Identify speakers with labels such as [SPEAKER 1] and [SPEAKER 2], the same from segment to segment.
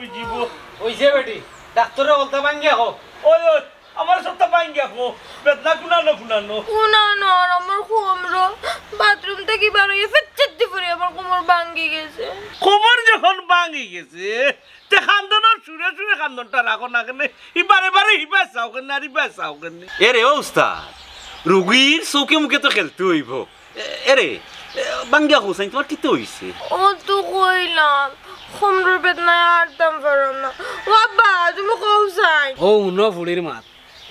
[SPEAKER 1] বুঝিব
[SPEAKER 2] ওই যে বেটি ডাক্তারে বলতে ভাঙ্গিয়া হোক
[SPEAKER 1] ওই ওই আমার সবটা ভাঙ্গিয়া খো বেদনা কুনানো
[SPEAKER 3] আর আমার কোমর বাথরুম থেকে বের হয়ে ফিচ্চিত্তি করে আমার কোমর ভাঙ্গি গেছে
[SPEAKER 1] কোমর যখন ভাঙ্গি গেছে তে খান্দনের সুরে সুরে খান্দনটা রাখো না কেন বারে বারে হিবা চাও কেন আর হিবা চাও কেন
[SPEAKER 4] এরে ও উস্তাদ রুগীর চৌকে মুখে তো খেলতে হইব এরে বাঙ্গিয়া হোসাইন তোমার কি তো হইছে
[SPEAKER 3] ও তো কইলাম কোমরের বেদনায় আরতাম পারলাম না বাবা তুমি কৌসাই
[SPEAKER 2] ও উনো ফুড়ির মাত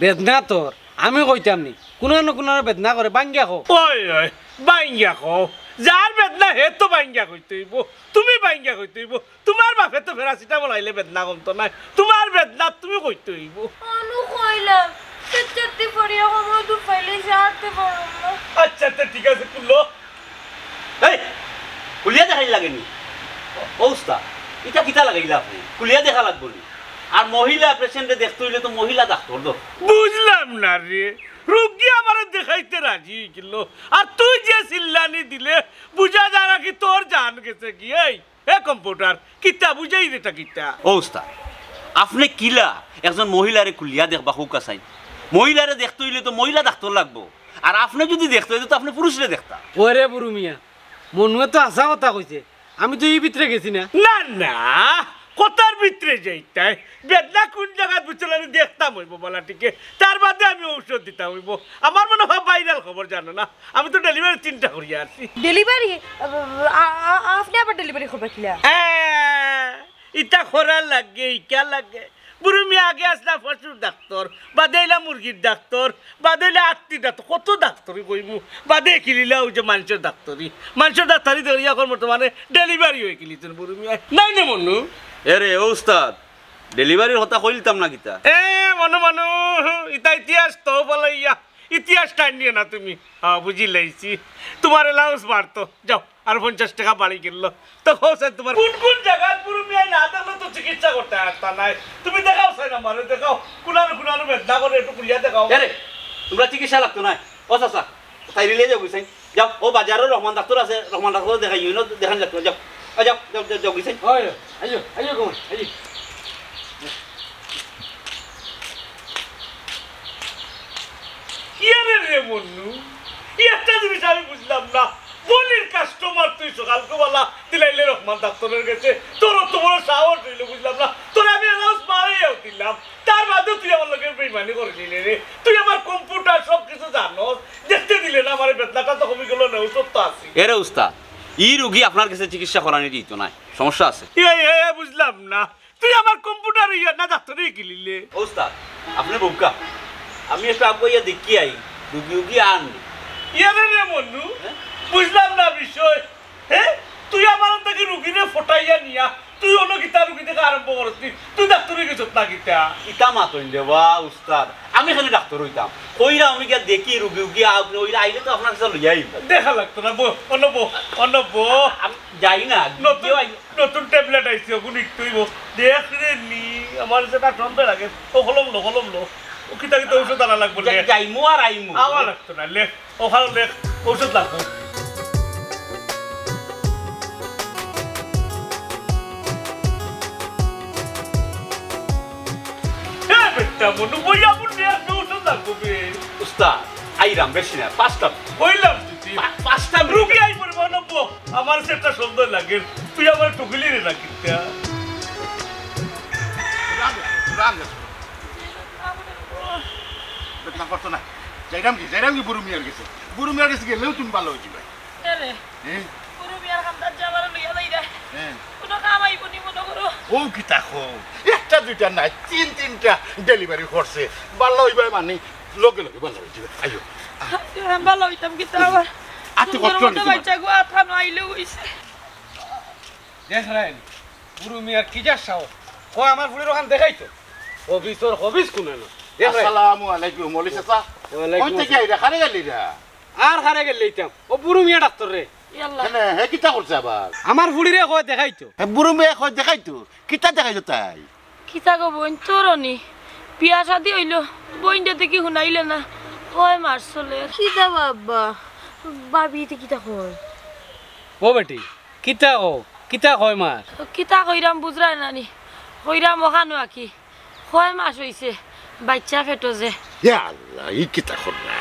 [SPEAKER 2] বেদনা তোর আমি কইতাম নি কোনো না কোনো বেদনা করে ভাঙ্গিয়া হোক
[SPEAKER 1] ওই ওই ভাঙ্গিয়া খো যার বেদনা হে তো ভাঙ্গিয়া কইতে হইব তুমি ভাঙ্গিয়া কইতে হইব তোমার বাপে তো প্যারাসিটামল আইলে বেদনা কমতো নাই তোমার বেদনা তুমি কইতে হইব
[SPEAKER 3] অনু কইলাম ফিচ্চিত্তি করে আমার দু ফাইলে যাতে পারলাম না
[SPEAKER 1] আচ্ছা ঠিক আছে কুলো
[SPEAKER 4] এই কুলিয়া দেখাই লাগেনি ও উস্তাদ এটা কিতা লাগাইলা আপনি কুলিয়া দেখা লাগবো নি আর মহিলা পেশেন্টে দেখতে হইলে তো মহিলা ডাক্তার দো
[SPEAKER 1] বুঝলাম না রে রোগী আমার দেখাইতে রাজি হইছিল আর তুই যে চিল্লানি দিলে বুঝা যায় না কি তোর জান গেছে কি এই কম্পিউটার কিতা বুঝাই রেটা কিতা
[SPEAKER 4] ও উস্তাদ আপনি কিলা একজন মহিলারে কুলিয়া দেখবা হুকা চাই মহিলারে দেখতে হইলে তো মহিলা ডাক্তার লাগবো আর আপনি যদি দেখতে হইতো তো আপনি পুরুষরে দেখতা
[SPEAKER 2] ওরে বুড়ু মিয়া মনুয়ে তো আসা কথা কইছে আমি তো এই ভিতরে গেছি না
[SPEAKER 1] না না কোথার ভিতরে যাইতাই বেদনা কোন জায়গায় বুঝলে আমি দেখতাম হইব বলা টিকে তার বাদে আমি ঔষধ দিতাম হইব আমার মনে হয় ভাইরাল খবর জানো না আমি তো ডেলিভারি চিন্তা করিয়া আসছি
[SPEAKER 3] ডেলিভারি আপনি আবার ডেলিভারি করবে কিলা
[SPEAKER 1] ইটা খরার লাগে ইকা লাগে বুড়ো মিয়া আগে আসলা পশুর ডাক্তার বাদেইলা মুরগির ডাক্তার বাদেইলা আত্মি ডাক্তার কত ডাক্তারি কইমু বাদে কিলিলা ওই যে মানুষের ডাক্তারি ধরি এখন বর্তমানে ডেলিভারি হয়ে কিলিছেন বুড়ো মিয়া নাই না মনু
[SPEAKER 4] এরে ও উস্তাদ ডেলিভারির হতা কইলতাম না কিতা
[SPEAKER 1] মনু ইতা ইতিহাস তো বলাইয়া ইতিহাস টাইম নিয়ে না তুমি হ্যাঁ বুঝি লাইছি তোমার এলাউন্স বাড়তো যাও আর 50 টাকা বাড়ি কিনলো তো হোসেন তোমার কোন কোন জায়গায় পুরো মিয়া না দেখলে তো চিকিৎসা করতে আসতা নাই তুমি দেখাও সাই না মারে দেখাও কুনানো বেদনা করে একটু কুলিয়া দেখাও
[SPEAKER 4] আরে তোমরা চিকিৎসা লাগতো না ও চাচা তাই রিলে যাও বুঝছেন যাও ও বাজারে রহমান ডাক্তার আছে রহমান ডাক্তার দেখাই ইউনো দেখান লাগতো যাও যাও যাও যাও বুঝছেন
[SPEAKER 2] ওই আইও কম আইও
[SPEAKER 1] ইয়ারে রে মন্নু একটা জিনিস আমি বুঝলাম না বলির কাস্টমার তুই সকালকে বলা দিলাইলে রহমান ডাক্তারের কাছে তোর তো বড় সাহস হইল বুঝলাম না তোর আমি অ্যানাউন্স মারাইয়াও দিলাম তার বাদেও তুই আমার লোকের বেইমানি করেছিলি রে তুই আমার কম্পিউটার সব কিছু জানোস দেখতে দিলে না আমার বেদনাটা তো কমে গেল না ওষুধ তো আছে
[SPEAKER 4] এরে উস্তাদ ই রোগী আপনার কাছে চিকিৎসা করানি দিত না সমস্যা আছে
[SPEAKER 1] বুঝলাম না তুই আমার কম্পিউটার ইয়া না ডাক্তারে কিলিলে
[SPEAKER 4] উস্তাদ আপনি বউকা আমি একটু আগুয়া দেখি আই রুগী আন
[SPEAKER 1] ইয়ারে রে মন্নু বুঝলাম না বিষয় তুই আমার থেকে রুগীরে ফটাইয়া নিয়া তুই অন্য গীতা রুগী থেকে আরম্ভ করছি তুই ডাক্তারে গেছ না গীতা
[SPEAKER 4] ইটা মাতইন দেবা উস্তাদ আমি এখানে ডাক্তার হইতাম কইরা আমি গিয়া দেখি রুগী আপনি ওইরা আইলে তো আপনার কাছে লইয়া আইব
[SPEAKER 1] দেখা লাগতো না অনব
[SPEAKER 4] আমি যাই না
[SPEAKER 1] নতুন ট্যাবলেট আইছে ওগুলো তুই দেখ রে নি আমার যেটা সন্দেহ লাগে ও হলম লো ও কিতা ঔষধ আনা লাগবে
[SPEAKER 4] যাইমু আর আইমু
[SPEAKER 1] আমার লাগতো না লেখ ওখানে লেখ ঔষধ লাগবে মনু বই আপন ঔষধ লাগবে
[SPEAKER 4] উস্তাদ আইরাম বেশি না 5টা
[SPEAKER 1] কইলাম
[SPEAKER 4] 5টা
[SPEAKER 1] রুগী আই পড়বো নব্ব আমার সেটা সুন্দর লাগে তুই আমার টুকলি রে না কিতা
[SPEAKER 5] বেতনা করতো না যাইরাম কি বুরু মিয়ার গেছে গেলেও তুমি ভালো হয়েছিল
[SPEAKER 3] পুরো বিয়ার কামটা যাবার লইয়া লই রে কোনো কাম আইব নি মনে করো
[SPEAKER 5] ও কি তাকো একটা দুইটা না তিনটা ডেলিভারি করছে ভালো হইবে মানে লগে ভালো হইবে আইও
[SPEAKER 3] ভালো হইতাম কি তাও
[SPEAKER 5] আতে কষ্ট
[SPEAKER 3] না বাচ্চা গো আথা নাইলে হইছে
[SPEAKER 2] দেখলেন বুড়ু মিয়ার কি যা সাও ও আমার ফুলের ওখান দেখাইতো অফিস কোনে না
[SPEAKER 5] আসসালামু আলাইকুম ওলি চাচা ওই থেকে আইরা খারে গেলি রা
[SPEAKER 2] আর খারে গেল লইতাম ও বুড়ু মিয়া ডাক্তার রে
[SPEAKER 5] এনে হে কিতা করছে আবার
[SPEAKER 2] আমার ফুলিরে কয় দেখাইতো
[SPEAKER 5] হে বুড়ু মেয়ে কয় দেখাইতো কিতা দেখাইতো তাই
[SPEAKER 3] কিতা গো বোন তোরনি বিয়া শাদি হইল বোনটা থেকে শুনাইলে না কয় মাস চলে কিতা বাবা ভাবিতে কিতা কয়
[SPEAKER 2] ও বেটি কিতা কয় মার
[SPEAKER 3] কিতা কইরাম বুঝরা নানি কইরা মখানো আকি 6 মাস হইছে বাচ্চা ফেটো যে
[SPEAKER 5] ইয়া আল্লাহ ই কিতা করলা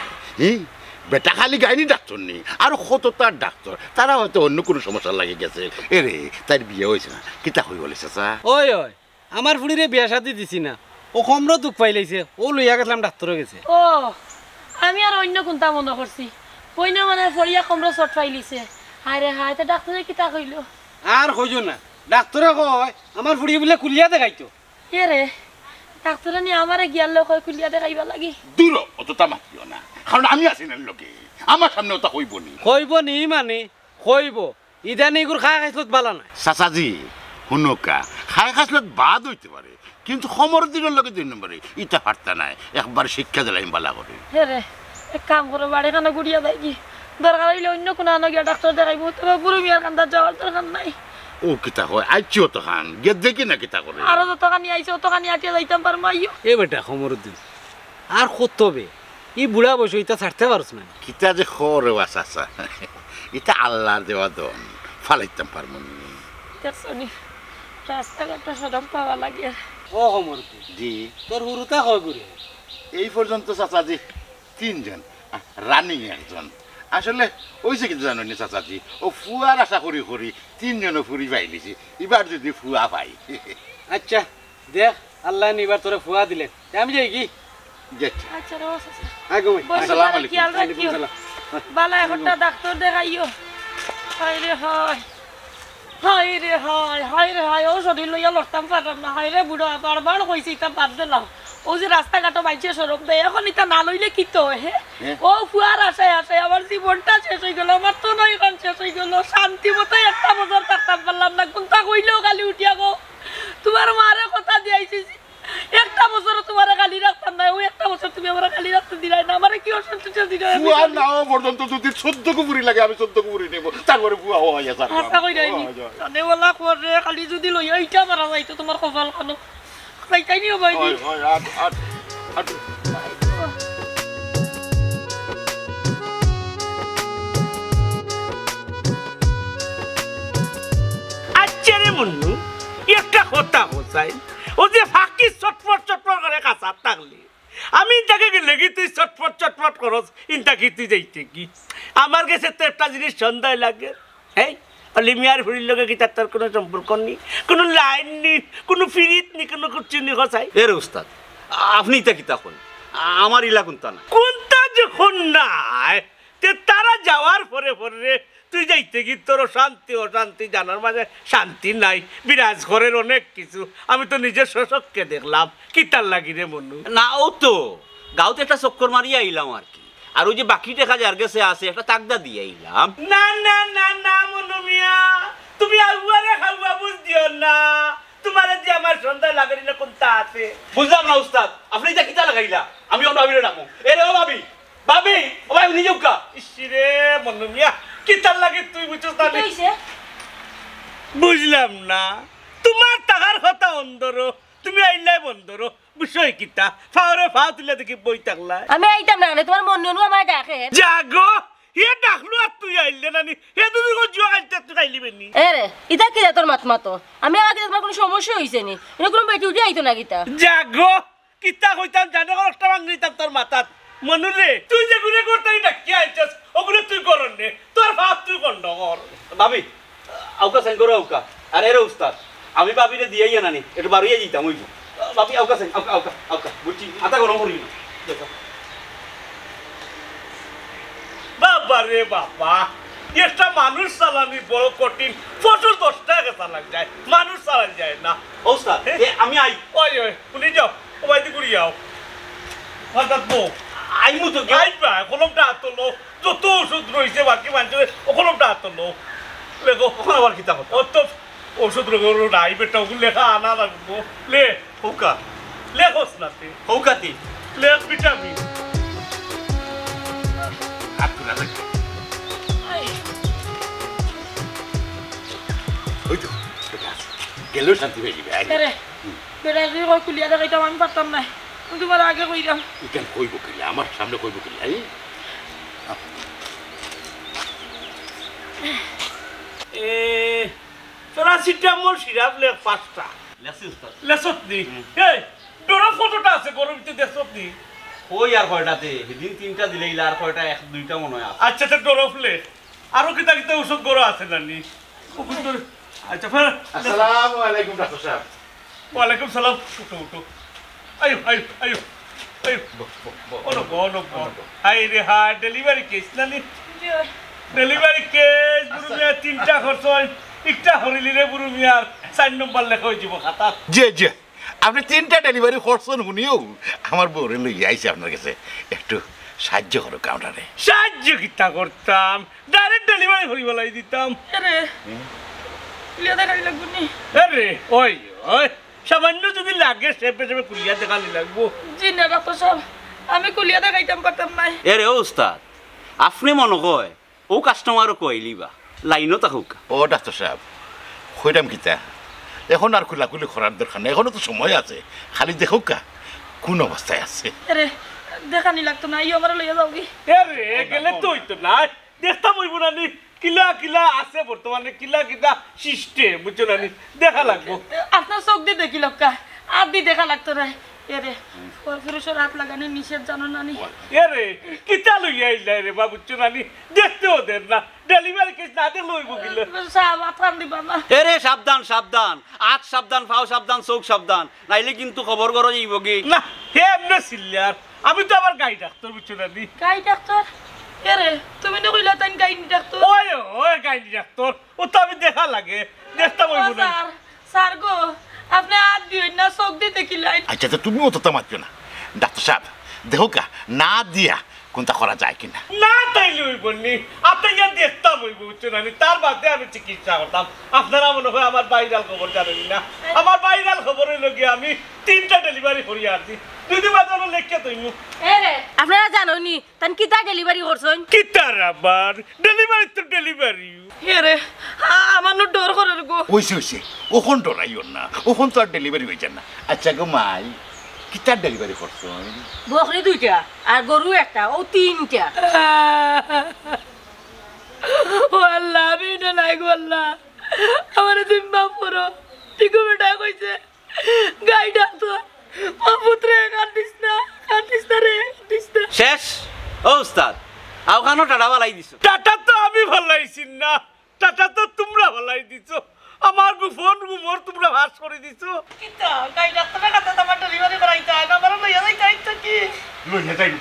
[SPEAKER 5] বেটা খালি গাইনি ডাক্তার নেই আর কতটার ডাক্তার তারা হয়তো অন্য কোনো সমস্যা লাগে গেছে এরে তার বিয়ে হয়েছে না কিতা হয়ে বলে চাচা
[SPEAKER 2] ওই ওই আমার ফুড়িরে বিয়া শাদি দিছি না ও কমরো দুঃখ পাইলাইছে ও লইয়া গেছিলাম ডাক্তারে গেছে
[SPEAKER 3] ও আমি আর অন্য কোনটা মনে করছি কইনা মানে ফরিয়া কমরো চট পাইলিছে হায় রে হায় তে ডাক্তারে কিতা কইলো
[SPEAKER 2] আর কইছো না ডাক্তারে কয় আমার ফুড়ি বলে কুলিয়া দেখাইতো
[SPEAKER 3] এ রে ডাক্তারে নি আমারে গিয়ালে কয় কুলিয়া দেখাইবা লাগি
[SPEAKER 5] দূর অতটা মাতিও না কারণ আমি আছি না লোকে আমার সামনে ওটা হইব নি
[SPEAKER 2] কইব নি মানে কইব ইদানি গুর খা খাইছত বালা না
[SPEAKER 5] চাচাজি শুনকা খাই খাসলত বাদ হইতে পারে কিন্তু সমর দিনের লগে 2 নম্বরে ইটা পারতা নাই একবার শিক্ষা দিলাম বালা করে
[SPEAKER 3] হে রে এক কাম করো বাড়ি খানা গুড়িয়া দেয় কি দরকার হইলে অন্য কোনো আনো গিয়া ডাক্তার দেখাইবো তবে বুড়ো মিয়ার কান্দার যাওয়ার দরকার নাই
[SPEAKER 5] ও কিতা হয় আইছিও তো খান গে দেখি না কিতা করে
[SPEAKER 3] আরো যতখানি আইছে অতখানি আটিয়া যাইতাম পারবো আইও
[SPEAKER 2] এ বেটা খমরুদ্দিন আর কতবে ই বুড়া বসে ইটা ছাড়তে পারছ না
[SPEAKER 5] কিতা যে খরে চাচা এটা আল্লাহর দেওয়া দন ফালাইতাম পারবো নি
[SPEAKER 3] দেখছনি রাস্তাঘাটটা সরম পাওয়া লাগে
[SPEAKER 2] ও খমরুদ্দিন
[SPEAKER 5] জি
[SPEAKER 2] তোর হুরুতা কয় করে
[SPEAKER 5] এই পর্যন্ত চাচাজি 3 জন রানিং একজন আসলে ওইছে কিন্তু জানি চাচাজি ও ফুয়ার আশা করি করি 3 জনও ফুরি পাইলিছি এবার যদি ফুয়া পাই
[SPEAKER 2] আচ্ছা দেখ আল্লাহ নিবার তোরে ফুয়া দিলেন আমি যাই কি
[SPEAKER 3] আচ্ছা রো চাচা
[SPEAKER 2] আগো
[SPEAKER 5] আসসালামু আলাইকুম
[SPEAKER 3] খেয়াল রাখিও বালা একটা ডাক্তার দেখাইও হায় রে হায় হায় রে হায় হায় রে হায় ও শরীর লইয়া লড়তাম পারলাম না হায় রে বুড়ো বারবার কইছি তা বাদ দিলাম ও যে রাস্তাঘাটে বাইছে সরব দেয় এখন এটা না লইলে কি তো হে ও ফুয়ার আশায় আসে আমার জীবনটা শেষ হয়ে গেল আমার তো নয় এখন শেষ হয়ে গেল শান্তি মতো একটা বছর থাকতাম পারলাম না কোনটা কইলেও গালি উঠিয়া গো তোমার মারে কথা দিয়েছিস একটা বছর তোমার গালি রাখতাম না ওই একটা বছর তুমি আমার গালি রাখতে দিলাই না আমার কি অসন্তোষ দিলাই
[SPEAKER 5] ফুয়া নাও পর্যন্ত যদি 14 কুপুরি লাগে আমি 14 কুপুরি নেব তারপরে ফুয়া হওয়া যায়
[SPEAKER 3] আশা কই যাইনি জানে ওলা করে খালি যদি লইয়া ইটা মারা যাইতো তোমার কপাল খানো খাইতাই নিও ভাই
[SPEAKER 5] হয় হয় আট
[SPEAKER 1] আচ্ছা রে মুন্নু একটা কথা হচ্ছাই ও যে ফাঁকি চটপট চটপট করে কাঁচা থাকলি আমি তাকে গেলে কি তুই চটপট চটপট করস ইনটা কি তুই যাইতে কি আমার কাছে তো একটা জিনিস সন্দেহ লাগে হ্যাঁ অলি মিয়ার ফুরির লগে কি তার কোনো সম্পর্ক নেই কোনো লাইন নেই কোনো ফিরিত নেই কোনো কুচি নেই হসাই
[SPEAKER 4] এর উস্তাদ আপনি তা কিতা কোন আমার ইলা কোনটা না
[SPEAKER 1] কোনটা যখন নাই তে তারা যাওয়ার পরে পরে তুই যাইতে কি তোর শান্তি অশান্তি জানার মাঝে শান্তি নাই বিরাজ ঘরের অনেক কিছু আমি তো নিজের শোষককে দেখলাম কি তার লাগি রে মনু
[SPEAKER 4] না ও তো গাঁওতে একটা চক্কর মারিয়া আইলাম আর কি আর ওই যে বাকি টাকা যার কাছে আছে একটা তাকদা দিয়ে আইলাম
[SPEAKER 1] না না না না মনু মিয়া তুমি আগুয়ারে খাওয়া বুঝ দিও না তোমার যে আমার সন্ধ্যা লাগেনি না কোনটা আছে
[SPEAKER 4] বুঝলাম না উস্তাদ আপনি যা কিতা লাগাইলা আমি অন্য ভাবিলে রাখবো এ রে ও ভাবি ভাবি ও ভাই নিজে উকা
[SPEAKER 1] ইসিরে মনু মিয়া কি তার লাগে তুই বুঝছ না বুঝলাম না তোমার টাকার কথা অন্দর তুমি আইলাই বন্দর বিষয় কিতা ফাওরে ফাও তুলে দেখি বই থাকলা
[SPEAKER 3] আমি আইতাম না তোমার মন ননু আমার ডাকে
[SPEAKER 1] জাগো হে ডাকলো আর তুই আইলে নানি হে তুই কো জুয়া আইতে তুই আইলিবে নি
[SPEAKER 3] এরে ইতা কি তোর মাতমাতো আমি আগে তোমার কোনো সমস্যা হইছে নি এনে কোনো বেটি উঠি আইতো না কিতা
[SPEAKER 1] জাগো কিতা কইতাম জানো একটা বাংলি তাম তোর মাথাত মনুরে তুই যে গুনে করতে ডাকি আইছস ওগুলো তুই করন নে তোর ভাব তুই কন্ড কর
[SPEAKER 4] ভাবি আউকা সেন করো আউকা আরে রে উস্তাদ আমি ভাবিরে দিয়েই আনানি একটু বাড়িয়ে দিতাম ওই ভাবি আউকা সেন আউকা আউকা আউকা বুঝছি আতা গরম করি না দেখো
[SPEAKER 1] বাবা রে বাবা একটা মানুষ চালানি বড় কঠিন প্রচুর 10 টাকা চালান যায় মানুষ চালান যায় না
[SPEAKER 4] উস্তাদ আমি আই
[SPEAKER 1] ওই ওই শুনি যাও ও বাইতে ঘুরি যাও হঠাৎ বউ
[SPEAKER 4] আইমু তো
[SPEAKER 1] আইবা কলমটা হাত লো যত ওষুধ রয়েছে বাকি মানুষের ও কলমটা হাত লো লেখো
[SPEAKER 4] ওখানে আবার কিতা কথা
[SPEAKER 1] ও তো ওষুধ রোগ নাই বেটা ওগুলো লেখা আনা লাগবো লে
[SPEAKER 4] হুকা
[SPEAKER 1] লেখোস না তুই
[SPEAKER 4] হুকাতি
[SPEAKER 1] লেখ ভিটামিন
[SPEAKER 5] হাত তুলা লাগে ওই তো গেলেও শান্তি পেয়ে যাবে
[SPEAKER 3] আরে বেটা যদি কই কুলিয়া দেখাইতাম আমি পারতাম না আমি তোমার আগে কইতাম
[SPEAKER 5] ইকেন কইব কিলা আমার সামনে কইব কিলা
[SPEAKER 1] প্যারাসিটামল সিরাপ লেখ 5টা
[SPEAKER 4] লেখছি উস্তাদ
[SPEAKER 1] লেসত নি এই তোর ফটোটা আছে গরম ভিতরে দেখছত নি
[SPEAKER 4] ওই আর কয়টাতে সেদিন 3টা দিলে ইলা আর কয়টা 1-2টা মনে হয় আছে
[SPEAKER 1] আচ্ছা আচ্ছা ডরফলে আরো কিতা কিতা ওষুধ গরো আছে নানি আচ্ছা ফের
[SPEAKER 5] আসসালামু আলাইকুম ডাক্তার সাহেব
[SPEAKER 1] ওয়ালাইকুম সালাম উঠো উঠো আয়ো আয়ো আয়ো আয়ো ওনো গোনো হাই রে হাই ডেলিভারি কেস নানি ডেলিভারি কেস বুড়ু মিয়া 3টা খরচ হয় একটা হরিলি রে বুড়ু মিয়ার 4 নম্বর লেখা হয়ে যাব খাতা
[SPEAKER 5] জি জি আপনি 3টা ডেলিভারি করছেন শুনিও আমার বউরে লইয়া আইছে আপনার কাছে একটু সাহায্য করো কাউন্টারে
[SPEAKER 1] সাহায্য কিতা করতাম ডাইরেক্ট ডেলিভারি করি বলাই দিতাম
[SPEAKER 3] আরে লিয়া দেখাই লাগবো নি
[SPEAKER 1] আরে ওই ওই সামান্য যদি লাগে সেপে সেপে কুলিয়া দেখালি লাগবো
[SPEAKER 3] জি না ডাক্তার সাহেব আমি কুলিয়া দেখাইতাম পারতাম নাই
[SPEAKER 4] এরে ও উস্তাদ আপনি মনে কয় ও কাস্টমারও কইলিবা লাইনও থাকুক
[SPEAKER 5] ও ডাক্তার সাহেব কইতাম কিতা এখন আর খোলাখুলি করার দরকার নেই এখনো তো সময় আছে খালি দেখো কা কোন অবস্থায় আছে
[SPEAKER 3] আরে দেখানি লাগতো না ইও আমার লইয়া যাও কি
[SPEAKER 1] আরে গেলে তো হইতো না দেখতাম হইব না নি কিলা কিলা আছে বর্তমানে কিলা কিলা সিস্টেম বুঝছো না নি দেখা লাগবো
[SPEAKER 3] আপনার চোখ দিয়ে দেখি লক্কা আর দি দেখা লাগতো না এরে পুরুষের হাত লাগানি নিষেধ জানো নানি
[SPEAKER 1] আরে কিতা লইয়া আইলা রে বাবু বুঝছো না নি দেখতেও দেন না ডেলিভারি কেস না দিয়ে লইব কিলো
[SPEAKER 3] সাহেব আত্রান দিবা না
[SPEAKER 4] এরে সাবধান সাবধান আজ সাবধান ফাও সাবধান চোখ সাবধান নাইলে কিন্তু খবর করো যাইব কি
[SPEAKER 1] না হে এমনি সিল্লার আমি তো আবার গাই ডাক্তার বুঝছো না নি
[SPEAKER 3] গাই ডাক্তার এরে তুমি না কইলা তাই গাইনি ডাক্তার
[SPEAKER 1] ওই ওই গাই ডাক্তার ও তো আমি দেখা লাগে দেখতাম হইব না
[SPEAKER 3] স্যার স্যার গো আপনি হাত দিবেন না চোখ দিয়ে দেখিলাই
[SPEAKER 5] আচ্ছা তো তুমিও তো মারছো না ডাক্তার সাহেব দেখো কা না দিয়া কোনটা করা যায় কিনা
[SPEAKER 1] না তাইলে হইব নি আপনি ইয়া দেখতাম হইব বুঝছো না নি তার বাদে আমি চিকিৎসা করতাম আপনারা মনে হয় আমার ভাইরাল খবর জানেন না আমার ভাইরাল খবরের লগে আমি 3টা ডেলিভারি করি আসছি যদি বাদে লেখকে তৈমু
[SPEAKER 3] এরে আপনারা জানোনি তান কিতা ডেলিভারি করছন
[SPEAKER 1] কিতার আবার ডেলিভারি তো ডেলিভারি
[SPEAKER 3] এরে আমার নো ডর করে গো
[SPEAKER 5] হইছে ওখন ডরাইও না ওখন তো আর ডেলিভারি হয়ে যায় না আচ্ছা গো মাই কিতার ডেলিভারি করছেন
[SPEAKER 3] বকরি 2টা আর গরু একটা ও 3টা ও আল্লাহ আমি না নাই গো আল্লাহ আমার তুমি মাফ করো টিকু বেটা কইছে গাই ডাক্তার ও পুত্রে কাটিস না রে কাটিস না
[SPEAKER 4] শেষ ও উস্তাদ আও খানো টাটা বালাই দিছো
[SPEAKER 1] টাটা তো আমি ভালাইছি না টাটা তো তোমরা ভালাই দিছো আমার ফোন গুমর তোমরা ভাস করে দিছো
[SPEAKER 3] কিতা গাই ডাক্তারের কাছে আমার ডেলিভারি করাইতা আমার লইয়া যাইতা কি
[SPEAKER 5] লইয়া যাই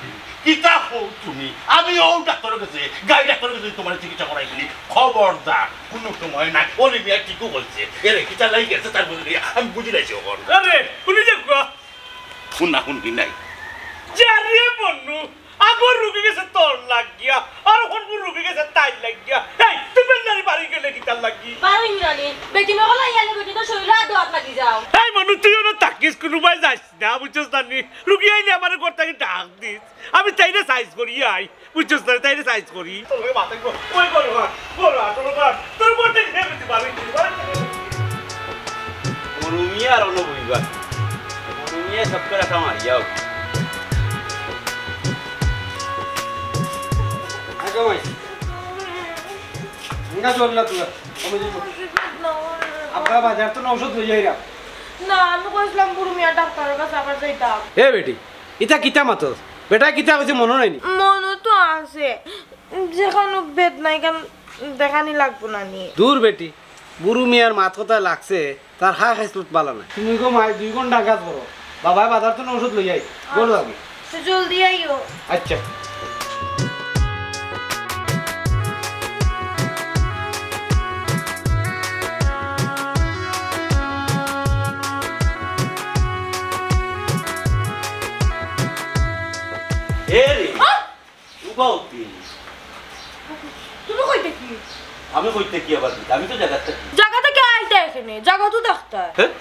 [SPEAKER 5] কিতা হও তুমি আমি ও ডাক্তারের কাছে গাই ডাক্তারের কাছে তোমার চিকিৎসা করাই দিলি খবরদার কোনো সময় না ওলি মিয়া ঠিকও বলছে এরে কিতা লাগি গেছে তার বলি আমি বুঝি লাইছি ওখন
[SPEAKER 1] আরে শুনি দেখো
[SPEAKER 5] শুন কি নাই
[SPEAKER 1] জারিয়ে বন্নু আগর রুগী গেছে তোর লাগিয়া আর এখন রুগী গেছে তাই লাগিয়া এই তুমি নারী বাড়ি গেলে কি তার লাগি
[SPEAKER 3] পারিন জানি বেটি নগলা ইয়ালে বেটি তো শরীরে দোয়াত লাগি যাও
[SPEAKER 1] এই মানু তুইও না তাকিস কোনোবাই যাস না বুঝছস না নি রুগী আইলে আমার ঘর থেকে ডাক দিস আমি তাইরে সাইজ করি আই বুঝছস না তাইরে সাইজ করি তোর মাথায় ওই করো তোর মধ্যে খেয়ে বেশি বাড়ি
[SPEAKER 4] মরুমিয়া আর অনুভবিবা মরুমিয়া সব করে একটা মারিয়াও
[SPEAKER 2] kamai nga jol la tuya আমি যাব abba বাজার তো ঔষধ লই যাইরা
[SPEAKER 3] না আমি কইছিলাম বুড়ু মিয়া ডাক্তারের কাছে আবার যাইতাম
[SPEAKER 2] এ বেটি ইতা কিতা মাতো বেটা কিতা কইছে মনে নাই নি
[SPEAKER 3] মনে তো আছে যেখানে বেদ নাই কেন দেখানি লাগবো না নি
[SPEAKER 2] দূর বেটি বুড়ু মিয়ার মাত কথা লাগছে তার হা খাইছলত বালা না তুমি গো মাই 2 ঘন্টা কাজ করো বাবা বাজার তো ঔষধ লই যাই গোল লাগি
[SPEAKER 3] তো জলদি আইও
[SPEAKER 2] আচ্ছা
[SPEAKER 4] এরে উবাউতি
[SPEAKER 3] তুমি কইতে কি
[SPEAKER 4] আমি কইতে কি আবার আমি তো জায়গাতে
[SPEAKER 3] জায়গা থেকে আইতে এখানে জায়গা তো ডাক্তার
[SPEAKER 4] হ্যাঁ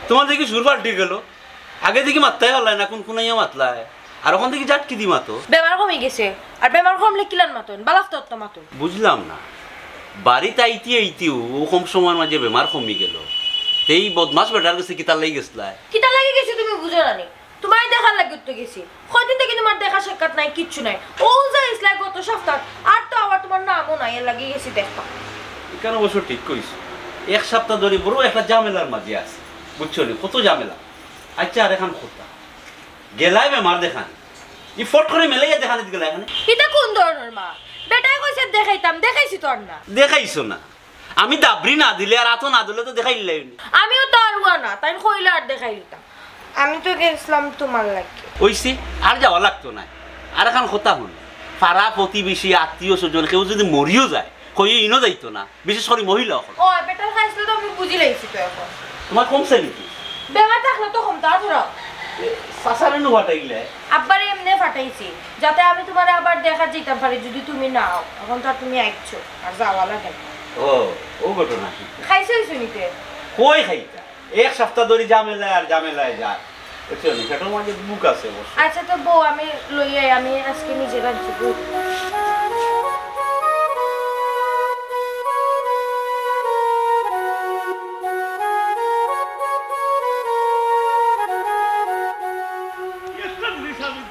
[SPEAKER 4] তোমার দেখি সুর পাল্টি গেল আগে দেখি মাত্রাই হলাই না কোন কোনাইয়া মাতলায় আর ওখান থেকে জাটকি দি মাতো
[SPEAKER 3] বেমার কমে গেছে আর বেমার কমলে কিলান মাতন বালাফতর তো মাতন
[SPEAKER 4] বুঝলাম না বাড়িতে আইতিও কম সময়ের মাঝে বেমার কমে গেল এই বদমাস বেটার কাছে কিতা লাগি গেছলায়
[SPEAKER 3] কিতা লাগি গেছে তুমি বুঝো না নি তোমার দেখার লাগি তো গেছি কয়দিন থেকে তোমার দেখা সাক্ষাৎ নাই কিচ্ছু নাই ও যা ইসলাই গত সপ্তাহ আর তো আবার তোমার নামও নাই এর লাগি গেছি দেখবা
[SPEAKER 4] এখানে অবশ্য ঠিক কইছ এক সপ্তাহ ধরে বড় একটা ঝামেলার মাঝে আছে বুঝছো নি কত ঝামেলা আচ্ছা আর এখন কথা গেলাই বেমার দেখান ই ফট করে মেলাইয়া দেখান গেলা এখানে
[SPEAKER 6] এটা কোন ধরনের মা বেটাই কইছে দেখাইতাম দেখাইছি তোর না
[SPEAKER 4] দেখাইছো না আমি দাবরি না দিলে আর আতো না দিলে তো দেখাইলাই
[SPEAKER 6] আমিও তো আরুয়া না তাই কইলে আর দেখাইতাম আমি তো গেছিলাম তোমার লাগে
[SPEAKER 4] ওইসি আর যাওয়া লাগতো না আর এখন কথা হল পাড়া প্রতিবেশী আত্মীয় স্বজন কেউ যদি মরিও যায় কই ইনো যাইতো না বিশেষ করে মহিলা হল
[SPEAKER 6] ও বেটার খাইছিল তো আমি বুঝি লাইছি তো এখন
[SPEAKER 4] তোমার কমছে নাকি
[SPEAKER 6] বেমার থাকলে তো কমতা ধরো
[SPEAKER 4] সাসারে নো ফাটাইলে
[SPEAKER 6] আব্বারে এমনি ফাটাইছি যাতে আমি তোমার আবার দেখা যেতাম পারি যদি তুমি নাও এখন তো তুমি আইছো আর যাওয়া লাগে
[SPEAKER 4] ও ও ঘটনা
[SPEAKER 6] খাইছো শুনিতে
[SPEAKER 4] কই খাইতা এক সপ্তাহ ধরে ঝামেলায় আর ঝামেলায় যায় বুঝছো নি সেটার মাঝে বুক আছে অবশ্য
[SPEAKER 6] আচ্ছা তো বউ আমি লইয়াই আমি আজকে নিজে রাখছি বউ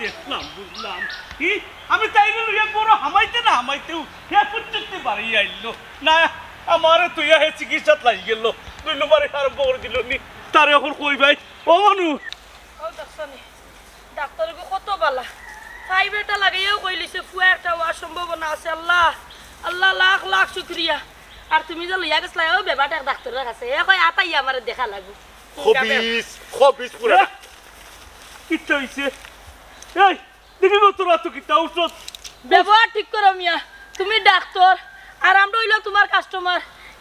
[SPEAKER 1] দেখলাম বুঝলাম কি আমি তাই বড় হামাইতে না হামাইতেও পর্যন্ত বাড়ি আইলো না আমার তুই চিকিৎসাত লাগি গেল 2 নম্বরে আরম্ভ করে দিল নি তারে এখন কই ভাই ও মানু
[SPEAKER 3] ও দেখছনি ডাক্তারকে কত বালা ফাইবেটা লাগাইও কইলিছে ফুয়া একটা হওয়ার সম্ভাবনা আছে আল্লাহ আল্লাহ লাখ লাখ শুকরিয়া আর তুমি যে লইয়া গেছলা ও বেবাটা ডাক্তারের কাছে এ কই আতাই আমারে দেখা লাগু
[SPEAKER 5] খবিস পুরা
[SPEAKER 1] কিটা হইছে এই দেখি তোরা তো কিটা ঔষধ
[SPEAKER 3] ব্যবহার ঠিক করো মিয়া তুমি ডাক্তার আর আমরা হইলো তোমার কাস্টমার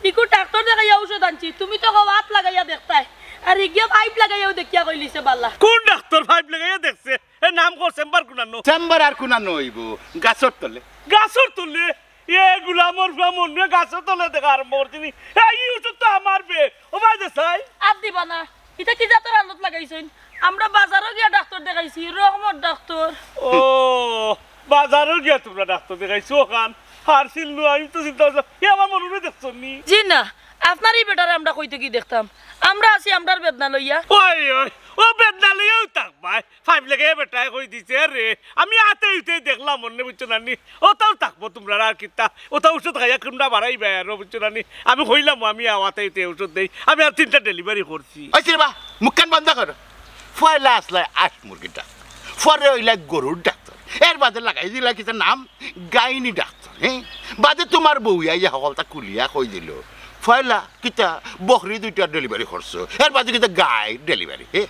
[SPEAKER 3] ইকু ডাক্তার দেখাইয়া ঔষধ আনছি তুমি তো হাত লাগাইয়া দেখতাই আর ইগিয়া পাইপ লাগাইয়াও দেখিয়া কইলিছে বাল্লা
[SPEAKER 1] কোন ডাক্তার পাইপ লাগাইয়া দেখছে এ নাম কো চেম্বার কোনানো
[SPEAKER 5] চেম্বার আর কোনা নইব গাছর তলে
[SPEAKER 1] গাছর তলে এ গুলামর ফামন নে গাছর তলে দেখা আরম্ভ করছিনি এই ওষুধ তো আমার বে ও ভাই দেখাই
[SPEAKER 3] আর দিবা না এটা কি জাতের আলত লাগাইছেন আমরা বাজারও গিয়া ডাক্তার দেখাইছি রহমত ডাক্তার
[SPEAKER 1] ও বাজারও গিয়া তোমরা ডাক্তার দেখাইছো ওখান হারছিল নো আমি তো চিন্তা করছি এ আমার মনে দেখছো নি
[SPEAKER 3] জি না আপনারই বেটারে আমরা কইতে কি দেখতাম আমরা আছি আমরার বেদনা লইয়া
[SPEAKER 1] ওই ওই ও বেদনা লইয়াও থাক ভাই ফাইভ লেগে বেটায় কই দিছে রে আমি আতে উঠে দেখলাম মনে বুঝছো নানি ওটাও থাকবো তোমরা আর কিতা ওটা ওষুধ খাইয়া কোনটা বাড়াইবে আর বুঝছো নানি আমি কইলাম আমি আওয়াতে উঠে ওষুধ দেই আমি আর 3টা ডেলিভারি করছি
[SPEAKER 5] আইছে বা মুখকান বন্ধ কর ফয়লা আসলে আট মুরগির ডাক্তার ফরে হইলা গরুর ডাক্তার এর বাদে লাগাই দিলা কিছু নাম গাইনি ডাক্তার হ্যাঁ বাদে তোমার বউ আইয়া সকলটা কুলিয়া কই দিল ফয়লা কিতা বকরি 2টা ডেলিভারি করছো এর বাদে কিতা গাই ডেলিভারি হ্যাঁ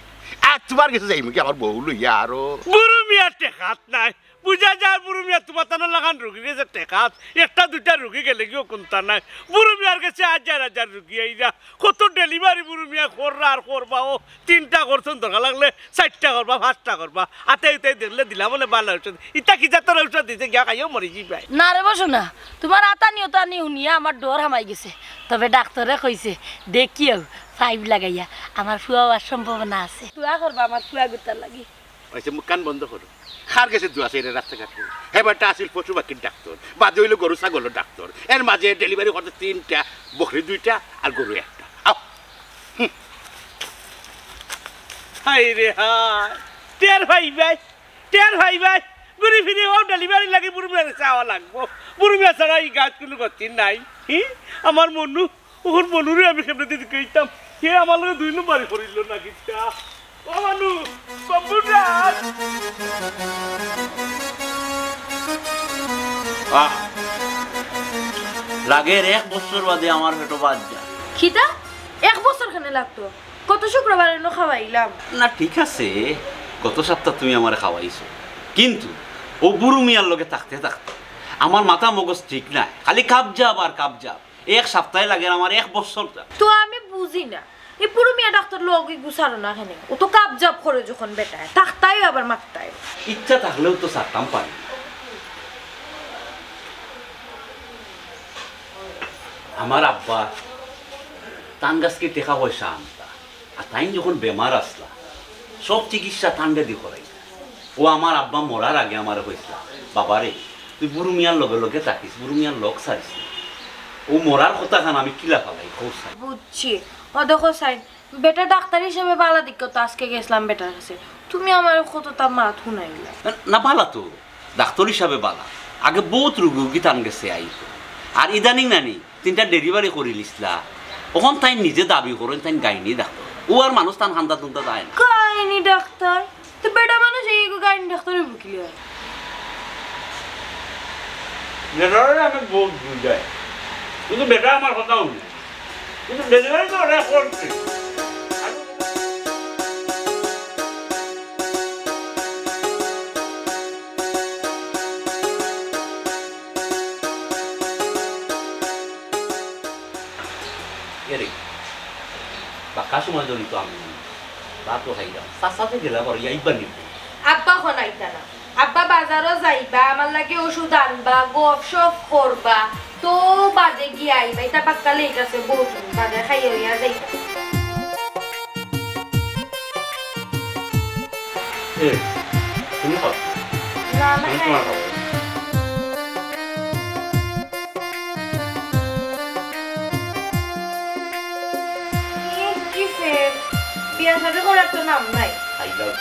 [SPEAKER 5] আর তোমার কাছে যাইম কি আমার বউ লইয়া আরো
[SPEAKER 1] বুড়ো মিয়া টেকাত নাই বুঝা যায় বুড়ো মিয়া তোমার তানা লাগান রুগী গেছে টেকাত 1টা 2টা রুগী গেলে কেউ কোনটা নাই বুড়ো মিয়ার কাছে 1000 রুগী আইরা কত ডেলিভারি বুড়ো মিয়া কররা আর করবা ও 3টা করছেন দরকার লাগলে 4টা করবা 5টা করবা আতে উতে দেখলে দিলা বলে ভালো ঔষধ ইটা কি জাতের ঔষধ দিতে গিয়া খাইও মরি যাই
[SPEAKER 3] না রে বসো না তোমার আতানি ওতানি শুনিয়া আমার ডর হামাই গেছে তবে ডাক্তারে কইছে দেখিও ফাইভ লাগাইয়া আমার ফুয়া হওয়ার সম্ভাবনা আছে ফুয়া করবা আমার ফুয়া গুতার লাগি
[SPEAKER 5] আইছে মুখকান বন্ধ করো খার গেছে দুয়া সেরে রাস্তাঘাটে হেবারটা আসিল পশু পাখির ডাক্তার বাদে হইলো গরু ছাগলের ডাক্তার এর মাঝে ডেলিভারি করতে 3টা বকরি 2টা আর গরু 1টা আও
[SPEAKER 1] হাই রে হাই টের ভাই ঘুরি ফিরে ও ডেলিভারি লাগে বুড়ো মিয়া চাওয়া লাগবো বুড়ো মিয়া ছাড়া এই গাছ কোনো গতি নাই হি আমার মনু ওর মনুরে আমি কেমনে দিতে কইতাম কে আমার লগে 2 নম্বরে করিল না কিটা ও মানু বাবুরা
[SPEAKER 4] লাগের 1 বছর বাদে আমার পেটো বাদ যা
[SPEAKER 6] খিদা 1 বছর খানে লাগতো কত শুক্রবারে নো খাওয়াইলাম
[SPEAKER 4] না ঠিক আছে গত সপ্তাহ তুমি আমার খাওয়াইছো কিন্তু ও বুড়ো মিয়ার লগে থাকতে থাকতে আমার মাথা মগজ ঠিক নাই খালি কাবজাব আর কাবজাব 1 সপ্তাহে লাগে আমার 1 বছর
[SPEAKER 6] তো আমি বুঝি না এই পুরো মিয়া ডাক্তার লগই গুছারো না এখানে ও তো কাবজাব করে যখন বেটায় থাকতাই আবার মারতাই
[SPEAKER 4] ইচ্ছা থাকলেও তো সারতাম পারি আমার আব্বা তান গাছকে টেকা পয়সা আনতা আর তাই যখন বেমার আসলা সব চিকিৎসা তান্ডে দি করাই ও আমার আব্বা মরার আগে আমার হয়েছিল বাবারে তুই বুড়ো মিয়ার লগে লগে থাকিস বুড়ো মিয়ার লোক সারিস ও মরার কথা খান আমি কিলা ফালাই খোসাই
[SPEAKER 6] বুঝছি ও দেখো সাইন বেটা ডাক্তার হিসেবে বালা দিক তো আজকে গেছিলাম বেটার কাছে তুমি আমার কতটা মাত শুনাইলা
[SPEAKER 4] না বালা তো ডাক্তার হিসাবে বালা আগে বহুত রুগী টান গেছে আইতো আর ইদানিং নানি 3টা ডেলিভারি করে লিসলা ওখান তাই নিজে দাবি করেন তাই গাইনি ডাক্তার ও আর মানুষ তান খান্দা তুনতা যায় না
[SPEAKER 6] গাইনি ডাক্তার তো বেটা মানুষ এই গাইনি ডাক্তারের বুকিলি হয়
[SPEAKER 1] বেটারে আমি বহুত বুঝাই কিন্তু বেটা আমার কথা শুনে কিন্তু ডেলিভারি তো ওরা করছে
[SPEAKER 4] বাক্কা সময় জড়িত আমি তা তো খাইলাম সাথে গেলা পরে আইবার নিব
[SPEAKER 6] আব্বা খনাইতা না আব্বা বাজারও যাইবা আমার লাগে ওষুধ আনবা গপ সপ করবা তো বাদে গিয়ে আইবা এটা পাক্কা লেট আছে বহুত বাদে খাই হইয়া যাইবা
[SPEAKER 4] তুমি খাও
[SPEAKER 6] না না
[SPEAKER 4] তোমার খাও
[SPEAKER 6] কি ফের বিয়া সাথে করার তো নাম নাই
[SPEAKER 4] খাইলাম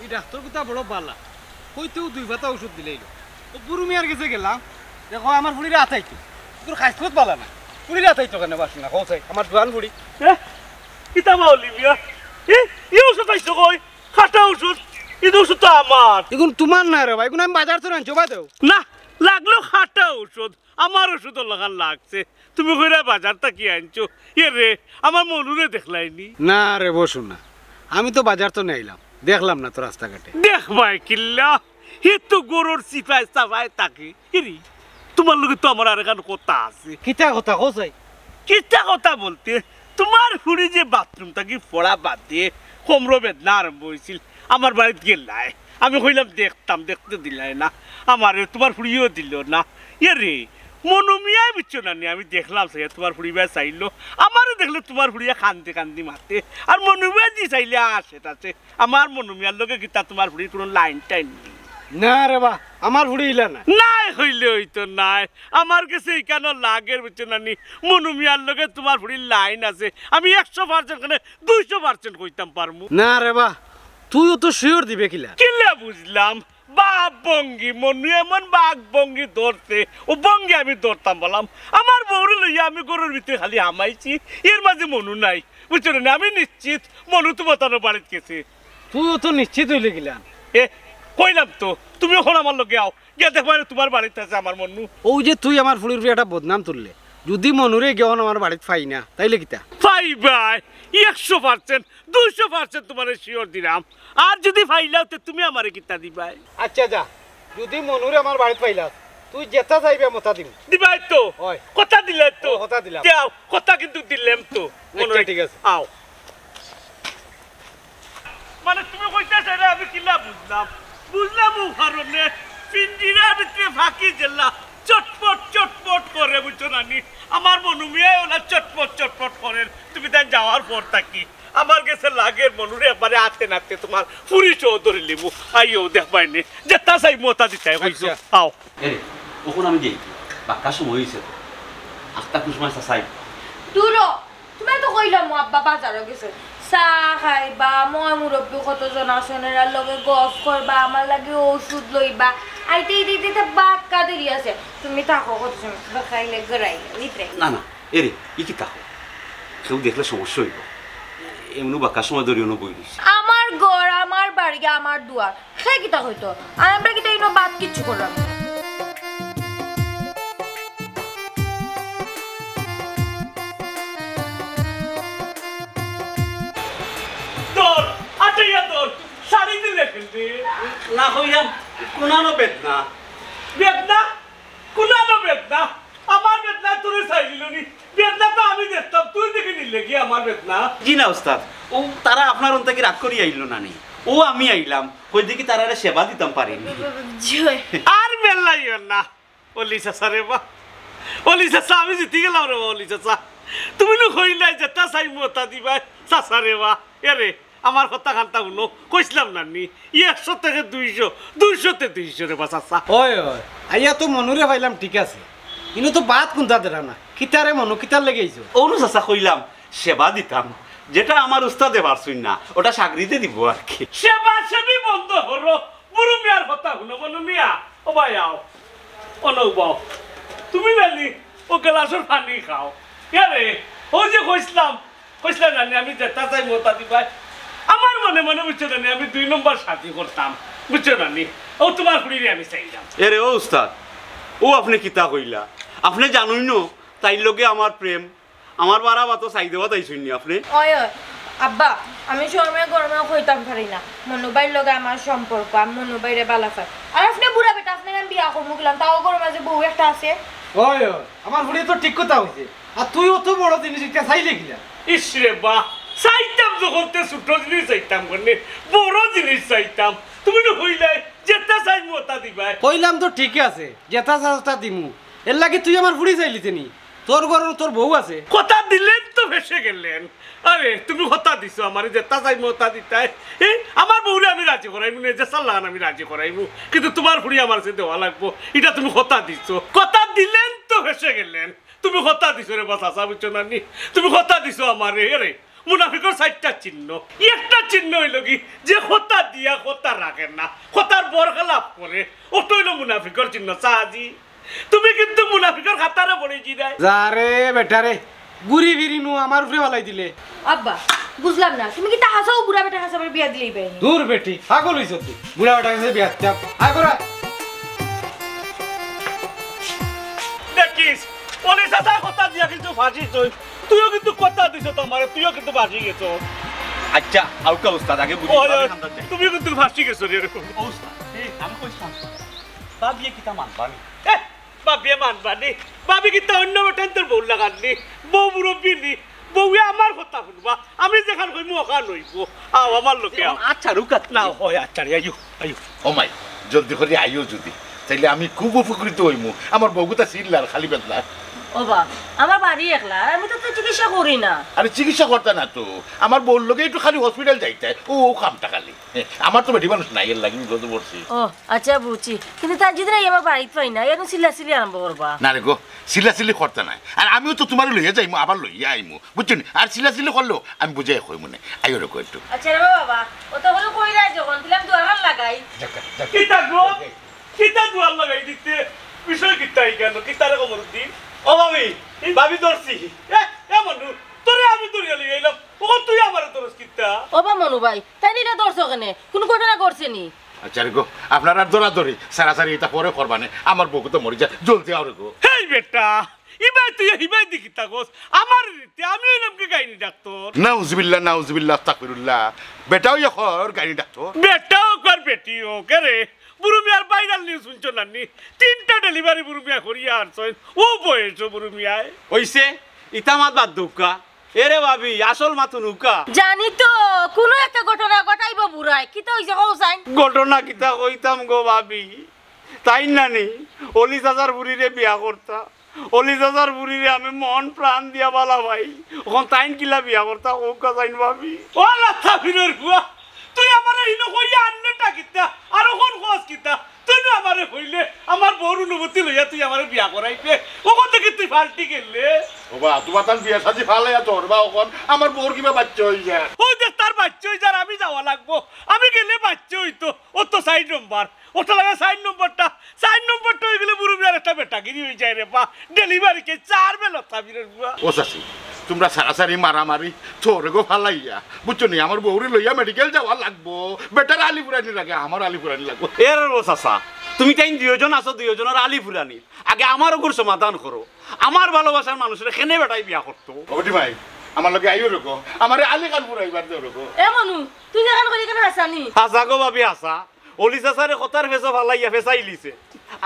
[SPEAKER 2] এই ডাক্তার কথা বড় বালা কইতেও 2 পাতা ওষুধ দিলেই ও বুড়ু মিয়ার কাছে গেলাম দেখো আমার ফুড়িরে আতাইতো তোর খাইছত বালা না ফুড়িরে আতাইতো কেন বাস না কোথায় আমার জোয়ান ফুড়ি
[SPEAKER 1] কিতাবা অলি মিয়া এই ওষুধ পাইছো কই খাটা ওষুধ এই ওষুধ তো আমার
[SPEAKER 2] এখন তোমার না রে ভাই এখন আমি বাজার তো আনছো ভাই দেও
[SPEAKER 1] না লাগলো খাটা ওষুধ আমার ওষুধ লাগান লাগছে তুমি কইরা বাজারটা কি আনছো এ রে আমার মনুরে দেখলাইনি
[SPEAKER 2] না রে বসু না আমি তো বাজার তো নেইলাম দেখলাম না তো রাস্তাঘাটে
[SPEAKER 1] দেখ ভাই কিল্লা হে তো গরুর সিপাই সাফাই তাকে এরি তোমার লগে তো আমার আর এখান কথা আছে
[SPEAKER 2] কিতা কথা কোথায়
[SPEAKER 1] কিতা কথা বলতে তোমার ফুড়ি যে বাথরুম থাকি ফোড়া বাদ দিয়ে কোমর বেদনা আরম্ভ হয়েছিল আমার বাড়িতে গেলাই আমি কইলাম দেখতাম দেখতে দিলাই না আমার তোমার ফুড়িও দিল না এ রে মনুমিয়াই বুঝছো না নি আমি দেখলাম সে তোমার ফুড়িবা চাইলো আমারও দেখলো তোমার ফুড়িয়া কান্দি কান্দি মাতে আর মনুমিয়া দি চাইলে আসে তাতে আমার মনুমিয়ার লোকে কিতা তোমার ফুড়ির কোনো লাইন টাইন নেই
[SPEAKER 2] না রে বা আমার ফুড়ি ইলা না
[SPEAKER 1] নাই হইলে হইতো নাই আমার কাছে কেন লাগের বুঝছো না নি মনুমিয়ার লোকে তোমার ফুড়ির লাইন আছে আমি 100% কেন 200% কইতাম পারমু
[SPEAKER 2] না রে বা তুইও তো শিওর দিবে কিলা
[SPEAKER 1] কিলা বুঝলাম বাপ বঙ্গি মনু এমন বাঘ বঙ্গি ধরতে ও বঙ্গি আমি ধরতাম বললাম আমার বউরে লইয়া আমি গরুর ভিতরে খালি হামাইছি এর মাঝে মনু নাই বুঝছো না আমি নিশ্চিত মনু তো মতানো বাড়িতে গেছে
[SPEAKER 2] তুইও তো নিশ্চিত হইলে গিলা
[SPEAKER 1] এ কইলাম তো তুমি এখন আমার লগে আও গিয়া দেখবা তোমার বাড়িতে আছে আমার মনু
[SPEAKER 2] ওই যে তুই আমার ফুলির উপরে একটা বদনাম তুললে যদি মনুরে গেহন আমার বাড়িতে পাই না তাইলে কিতা
[SPEAKER 1] পাই ভাই 100% 200% তোমার শিওর দিলাম আর যদি ফাইলাও তো তুমি আমারে কিতা দিবাই
[SPEAKER 2] আচ্ছা যা যদি মনুরে আমার বাড়িতে পাইলা তুই যেটা চাইবে মতা দিম
[SPEAKER 1] দিবাই তো
[SPEAKER 2] হয়
[SPEAKER 1] কথা দিলে তো
[SPEAKER 2] কথা দিলাম
[SPEAKER 1] দাও কথা কিন্তু দিলাম তো মনে
[SPEAKER 2] ঠিক আছে
[SPEAKER 1] আও মানে তুমি কইতাছ এটা আমি কিলা বুঝলাম ও কারণে পিঞ্জিরা ভিতরে ফাঁকি জেলা চটপট চটপট করে বুঝছো নানি আমার মনুমিয়ায় ওলা চটপট চটপট করেন তুমি তাই যাওয়ার পর থাকি আমার কাছে লাগের মনুরে একবারে আতে নাতে তোমার ফুরি চৌধুরী লিবু আইও দেখ পাইনি যে তা চাই মতা দিতে কইছো আও
[SPEAKER 4] এরে ওখন আমি যাই বাক্কা সময় হইছে আস্তা কুসমা চাই
[SPEAKER 6] দূরো তুমি তো কইলাম আব্বা বাজারও গেছে চাহ খাইবা মই মুরব্বী কতজন আসনের লগে গফ করবা আমার লাগে ওষুধ লইবা আইতে দিতে বাক্কা দেরি আছে তুমি থাকো কতজন খাইলে গড়াই ভিতরে
[SPEAKER 4] না না এরে ই কি তাহো কেউ দেখলে সমস্যা হইব এমনি বাক্কা সময় ধরে বই দিছি
[SPEAKER 6] আমার ঘর আমার বাড়ি আমার দুয়ার খাই কিতা হইতো আর আমরা কিতা ইনো বাদ কিচ্ছু করলাম
[SPEAKER 1] তোর আটাইয়া তোর শাড়ি দিলে কিন্তু
[SPEAKER 4] না হইয়াম কোনানো বেদনা
[SPEAKER 1] বেদনা কোনানো বেদনা আমার বেদনা তোরে চাইছিল নি বেদনা তো আমি দেখতাম তুই দেখে নিলে কি আমার বেদনা
[SPEAKER 4] জি না উস্তাদ ও তারা আপনার অন্তকে রাগ করি আইলো না নেই ও আমি আইলাম কই দেখি তারা সেবা দিতাম পারিনি
[SPEAKER 1] আর মেলাইও না অলি চাচা রে বা অলি চাচা আমি জিতে গেলাম রে বা অলি চাচা তুমি নো কই নাই যে তা চাই মতা দিবা চাচা রে বা এরে আমার কথা খান্তা শুনো কইছিলাম না নি 100 থেকে 200 200 তে 200 রে বা চাচা
[SPEAKER 2] হয় হয় আইয়া তো মনুরে পাইলাম ঠিক আছে কিন্তু তো বাদ কোনটা দেরা না কিতারে মনু কিতার লেগে আইছো
[SPEAKER 4] অনু চাচা কইলাম সেবা দিতাম যেটা আমার উস্তাদে পারছুই না ওটা চাকরিতে দিব আর কি
[SPEAKER 1] সেবা সেবি বন্ধ হলো বুড়ো মিয়ার কথা শুনো বলো মিয়া ও ভাই আও অনবাও তুমি নালি ও গ্লাসের পানি খাও রে ও যে কইছিলাম জানি আমি যেটা চাই মোতা দিবাই আমার মনে মনে বুঝছো জানি আমি 2 নম্বর শাদি করতাম বুঝছো জানি ও তোমার খুঁড়িরে আমি চাইলাম
[SPEAKER 4] এরে ও উস্তাদ ও আপনি কিতা কইলা আপনি জানুই না তাই লগে আমার প্রেম আমার বারা বাতো চাই দেওয়া তাই শুনি আপনি
[SPEAKER 6] ওই আব্বা আমি শর্মে গরমে কইতাম পারি না মনুবাইর লগে আমার সম্পর্ক আমি মনুবাইরে বালা পাই আর আপনি বুড়া বেটা আপনাকে আমি বিয়া করবো গেলাম তাও গরমে যে বউ একটা আছে
[SPEAKER 2] ওই আমার বুড়ি তো ঠিক কথা হইছে আর তুই অত বড় জিনিস একটা চাইলে কিনা
[SPEAKER 1] ইসরে বাহ চাইতাম যখন তে ছোট জিনিস চাইতাম কেনে বড় জিনিস চাইতাম তুমি তো হইলে যেটা চাই মোতা দিবাই
[SPEAKER 2] কইলাম তো ঠিক আছে যেটা চাচা দিমু এর লাগি তুই আমার বুড়ি চাইলি তেনি তোর ঘর তোর বউ আছে
[SPEAKER 1] কথা দিলেন তো ভেসে গেলেন আরে তুমি কথা দিছো আমার যেটা চাই মোতা দিতাই আমার বউরে আমি রাজি করাইমু না যে সাল্লান আমি রাজি করাইমু কিন্তু তোমার ফুড়ি আমার সাথে দেওয়া লাগবো এটা তুমি কথা দিছো কথা দিলেন তো ভেসে গেলেন তুমি কথা দিছো রে বাছা বুঝছো না নি তুমি কথা দিছো আমার রে মুনাফিকর 4টা চিহ্ন একটা চিহ্ন হইল কি যে কথা দিয়া কথা রাখেন না কথার বরখেলাপ করে ওটা হইল মুনাফিকর চিহ্ন সাজি তুমি কিন্তু মুনাফিকর খাতারে পড়েছি নাই
[SPEAKER 2] যারে বেটারে গুড়ি ফিরিনু আমার উপরে ভালাই দিলে
[SPEAKER 6] আব্বা বুঝলাম না তুমি কি তা হাসাও বুড়া বেটা হাসাবার বিয়া দিলেই পাই
[SPEAKER 2] দূর বেটি পাগল হইছ তুই বুড়া বেটা কাছে বিয়া চাপ আয় করা
[SPEAKER 1] দেখিস ওনে সাথে কথা দিয়া কিন্তু ফাঁসি তুই তুইও কিন্তু কথা দিছ তোমার তুইও কিন্তু ফাঁসি গেছো
[SPEAKER 4] আচ্ছা আউকা উস্তাদ আগে বুঝি
[SPEAKER 1] তুমি কিন্তু ফাঁসি গেছো রে
[SPEAKER 4] উস্তাদ আমি কইছাম বাবিয়ে কিতা মানবানি
[SPEAKER 1] বাবিয়ে মানবানি বাবি কিতা অন্য বেটান তোর বউ লাগাননি বউ মুরব্বী নি বউয়ে আমার কথা শুনবা আমি যেখান কইমু ওখান হইব আও আমার লোকে
[SPEAKER 4] আচ্ছা রুকাত
[SPEAKER 1] না হয় আচ্ছা আইও আইও
[SPEAKER 5] ও মাই জলদি করে আইও যদি তাইলে আমি খুব উপকৃত হইমু আমার বউটা সিল্লার খালি বেদলা
[SPEAKER 3] ও বাপ আমার বাড়ি একলা আমি তো চিকিৎসা করি না
[SPEAKER 5] আরে চিকিৎসা করতে না তো আমার বউর লোকে একটু খালি হসপিটাল যাইতে ও কামটা খালি আমার তো বেটি মানুষ নাই এর লাগি গত পড়ছি
[SPEAKER 3] ও আচ্ছা বুঝছি কিন্তু তার যদি নাই আমার বাড়িতে পাই না এখন সিল্লাসিলি আরম্ভ করবা
[SPEAKER 5] না রে গো সিলাসিলি করতে নাই আর আমিও তো তোমার লইয়া যাইমু আবার লইয়া আইমু বুঝছো নি আর সিলাসিলি করলেও আমি বুঝাই কই মনে আইও রে একটু
[SPEAKER 3] আচ্ছা রে বাবা ও তো হলো কই রাই যখন দিলাম দুয়ার লাগাই
[SPEAKER 1] কিতা গো কিতা দুয়ার লাগাই দিতে বিষয় কিতা কেন কিতারে কমর দিন ও ভাবি ভাবি ধরছি এ মনু তোরে আমি ধরিয়া লই আইলাম ও তুই আমারে ধরছ কিতা
[SPEAKER 3] ও বা মনু ভাই তাই নিলা দর্শক কেনে কোন ঘটনা করছে নি
[SPEAKER 5] আচ্ছা রে গো আপনার আর দৌড়াদৌড়ি সারাসারি এটা পরে করবানে আমার বউকে তো মরে যায় জলদি আও রে গো
[SPEAKER 1] হেই বেটা ইবাই তুই হিবাই দি কিতা গোস আমার রীতি আমি হইলাম কি গাইনি ডাক্তার
[SPEAKER 5] নাউজুবিল্লাহ আস্তাগফিরুল্লাহ বেটাও ইখর গাড়ি ডাক্তার
[SPEAKER 1] বেটাও কর বেটিও করে বুড়ু মিয়ার ভাইরাল নিউজ শুনছো নানি 3টা ডেলিভারি বুড়ু মিয়া করিয়া আনছেন ও বয়েছো বুড়ু মিয়ায়
[SPEAKER 4] হইছে ইতা মাত বাদ দুকা এরে ভাবি আসল মাতু নুকা
[SPEAKER 3] জানি তো কোনো একটা ঘটনা ঘটাইব বুড়াই কি তো হইছে কওসাইন
[SPEAKER 4] ঘটনা কিতা কইতাম গো ভাবি তাই নানি অলি চাচার বুড়িরে বিয়া করতা অলি চাচার বুড়িরে আমি মন প্রাণ দিয়া বালা ভাই ওখান তাইন কিলা বিয়া করতা ও কাজাইন ভাবি
[SPEAKER 1] ও লাথা ফিরের বুয়া তুই আমারে হিনো কইয়া আন্নেটা কিতা আর কোন খোঁজ কিতা তুই না আমারে কইলে আমার বউর অনুমতি লইয়া তুই আমারে বিয়া করাইবে ওখান থেকে তুই ফাল্টি গেলে
[SPEAKER 5] ও বা তোমার তান বিয়া সাজি ফালাইয়া তোর বা ওখান আমার বউর কিবা বাচ্চা হই যায়
[SPEAKER 1] ও যে তার বাচ্চা হই যার আমি যাওয়া লাগবো আমি গেলে বাচ্চা হইতো ও তো 4 নম্বর ওটা লাগে 4 নম্বরটা হয়ে গেলে বুড়ো মিয়ার একটা বেটাগিরি হয়ে যায় রে বা ডেলিভারিকে 4 বেলা থাবিরের বুয়া
[SPEAKER 5] ও চাচি তোমরা সারাসারি মারামারি তোর গো ফালাইয়া বুঝছো নি আমার বউরে লইয়া মেডিকেল যাওয়া লাগবো বেটার আলিপুরানি লাগে আমার আলিপুরানি লাগবো
[SPEAKER 4] এর চাচা তুমি তাই দুইজন আছো দুইজনের আলি ফুরানি আগে আমার ওপর সমাধান করো আমার ভালোবাসার মানুষের কেনে বেটাই বিয়া করতো
[SPEAKER 5] ওটি ভাই আমার লগে আইও রকো আমারে আলি কাল পুরাইবার দেও রকো
[SPEAKER 3] এ মনু তুই যেখান করি কেন হাসানি
[SPEAKER 4] হাসা গো ভাবি হাসা অলি চাচারে কথার ফেসো ফালাইয়া ফেসাইলিছে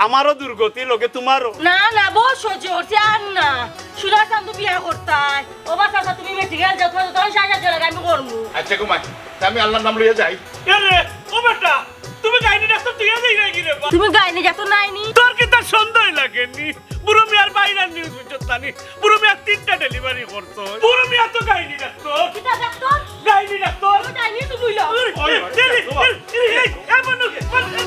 [SPEAKER 4] আমারও দুর্গতি লগে তোমারও
[SPEAKER 3] না না বহু সহ্য করছি আর না সুরা চান্দু বিয়া করতাই ও বা চাচা তুমি মেডিকেল যাও তোমার সাহায্য লাগে আমি করবো
[SPEAKER 5] আচ্ছা গো মাই আমি আল্লাহর নাম লইয়া যাই
[SPEAKER 1] এরে ও বেটা তুমি গাইনি ডাক্তার তুই যাই নাকি রে বা
[SPEAKER 3] তুমি গাইনি যা তো নাইনি
[SPEAKER 1] তোর কি তার সন্দেহ লাগেনি বুড়ো মিয়ার ভাইরাল নিউজ বুঝতানি বুড়ো মিয়া 3টা ডেলিভারি করতো বুড়ো মিয়া তো গাইনি ডাক্তার
[SPEAKER 3] কিটা ডাক্তার
[SPEAKER 1] গাইনি ডাক্তার
[SPEAKER 3] গাইনি তুমি লও
[SPEAKER 1] এই এই এই এই